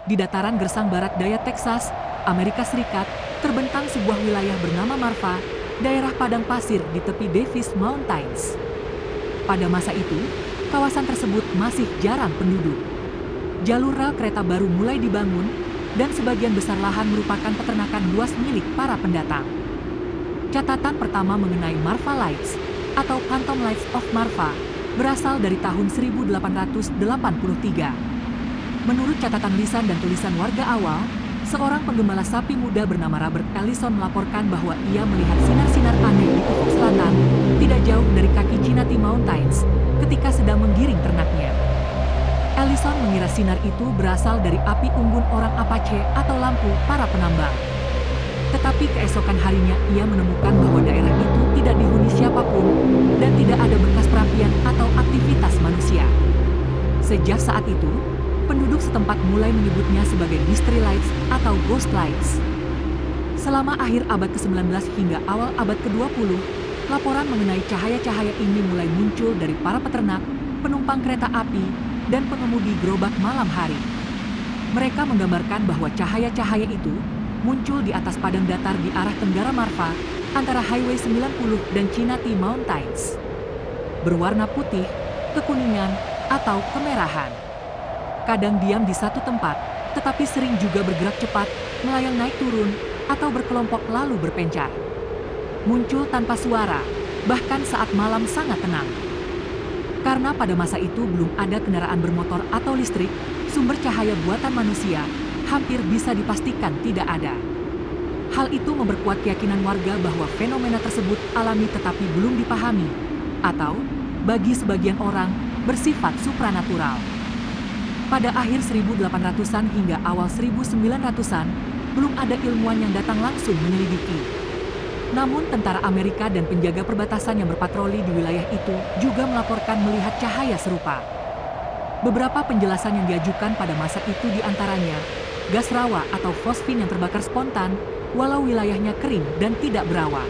Di dataran gersang barat daya Texas, Amerika Serikat, terbentang sebuah wilayah bernama Marfa, daerah padang pasir di tepi Davis Mountains. Pada masa itu, kawasan tersebut masih jarang penduduk. Jalur rel kereta baru mulai dibangun, dan sebagian besar lahan merupakan peternakan luas milik para pendatang. Catatan pertama mengenai Marfa Lights, atau Phantom Lights of Marfa, berasal dari tahun 1883. Menurut catatan lisan dan tulisan warga awal, seorang penggembala sapi muda bernama Robert Ellison melaporkan bahwa ia melihat sinar-sinar aneh di ufuk selatan, tidak jauh dari kaki Chinati Mountains, ketika sedang menggiring ternaknya. Ellison mengira sinar itu berasal dari api unggun orang Apache atau lampu para penambang. Tetapi keesokan harinya ia menemukan bahwa daerah itu tidak dihuni siapapun dan tidak ada bekas perapian atau aktivitas manusia. Sejak saat itu, penduduk setempat mulai menyebutnya sebagai Mystery Lights atau Ghost Lights. Selama akhir abad ke-19 hingga awal abad ke-20, laporan mengenai cahaya-cahaya ini mulai muncul dari para peternak, penumpang kereta api, dan pengemudi gerobak malam hari. Mereka menggambarkan bahwa cahaya-cahaya itu muncul di atas padang datar di arah tenggara Marfa, antara Highway 90 dan Chinati Mountains. Berwarna putih, kekuningan, atau kemerahan. Kadang diam di satu tempat, tetapi sering juga bergerak cepat, melayang naik turun, atau berkelompok lalu berpencar. Muncul tanpa suara, bahkan saat malam sangat tenang. Karena pada masa itu belum ada kendaraan bermotor atau listrik, sumber cahaya buatan manusia hampir bisa dipastikan tidak ada. Hal itu memperkuat keyakinan warga bahwa fenomena tersebut alami tetapi belum dipahami, atau, bagi sebagian orang, bersifat supranatural. Pada akhir 1800-an hingga awal 1900-an, belum ada ilmuwan yang datang langsung menyelidiki. Namun tentara Amerika dan penjaga perbatasan yang berpatroli di wilayah itu juga melaporkan melihat cahaya serupa. Beberapa penjelasan yang diajukan pada masa itu diantaranya, gas rawa atau fosfin yang terbakar spontan, walau wilayahnya kering dan tidak berawa.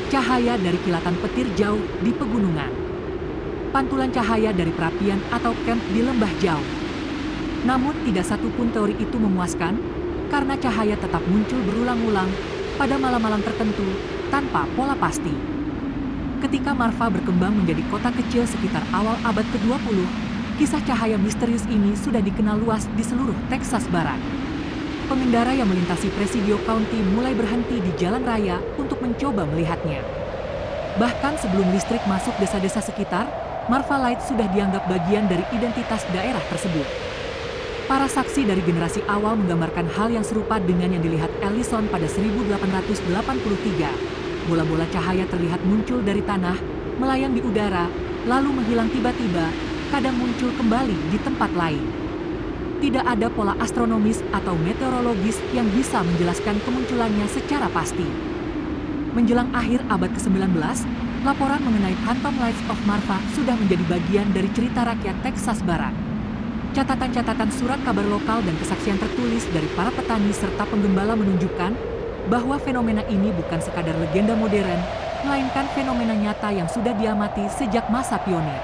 Cahaya dari kilatan petir jauh di pegunungan. Pantulan cahaya dari perapian atau camp di lembah jauh. Namun tidak satupun teori itu memuaskan, karena cahaya tetap muncul berulang-ulang pada malam-malam tertentu, tanpa pola pasti. Ketika Marfa berkembang menjadi kota kecil sekitar awal abad ke-20, kisah cahaya misterius ini sudah dikenal luas di seluruh Texas Barat. Pengendara yang melintasi Presidio County mulai berhenti di jalan raya untuk mencoba melihatnya. Bahkan sebelum listrik masuk desa-desa sekitar, Marfa Lights sudah dianggap bagian dari identitas daerah tersebut. Para saksi dari generasi awal menggambarkan hal yang serupa dengan yang dilihat Ellison pada 1883. Bola-bola cahaya terlihat muncul dari tanah, melayang di udara, lalu menghilang tiba-tiba, kadang muncul kembali di tempat lain. Tidak ada pola astronomis atau meteorologis yang bisa menjelaskan kemunculannya secara pasti. Menjelang akhir abad ke-19, laporan mengenai Phantom Lights of Marfa sudah menjadi bagian dari cerita rakyat Texas Barat. Catatan-catatan surat kabar lokal dan kesaksian tertulis dari para petani serta penggembala menunjukkan bahwa fenomena ini bukan sekadar legenda modern, melainkan fenomena nyata yang sudah diamati sejak masa pionir.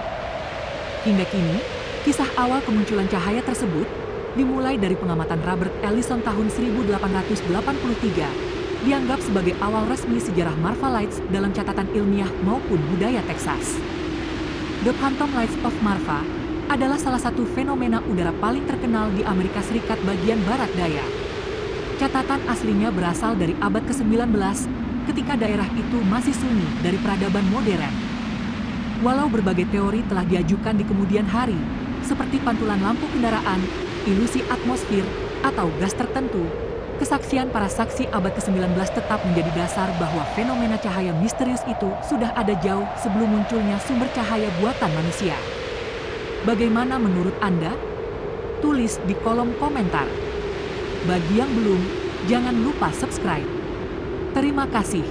Hingga kini, kisah awal kemunculan cahaya tersebut dimulai dari pengamatan Robert Ellison tahun 1883, dianggap sebagai awal resmi sejarah Marfa Lights dalam catatan ilmiah maupun budaya Texas. The Phantom Lights of Marfa adalah salah satu fenomena udara paling terkenal di Amerika Serikat bagian barat daya. Catatan aslinya berasal dari abad ke-19, ketika daerah itu masih sunyi dari peradaban modern. Walau berbagai teori telah diajukan di kemudian hari, seperti pantulan lampu kendaraan, ilusi atmosfer, atau gas tertentu, kesaksian para saksi abad ke-19 tetap menjadi dasar bahwa fenomena cahaya misterius itu sudah ada jauh sebelum munculnya sumber cahaya buatan manusia. Bagaimana menurut Anda? Tulis di kolom komentar. Bagi yang belum, jangan lupa subscribe. Terima kasih.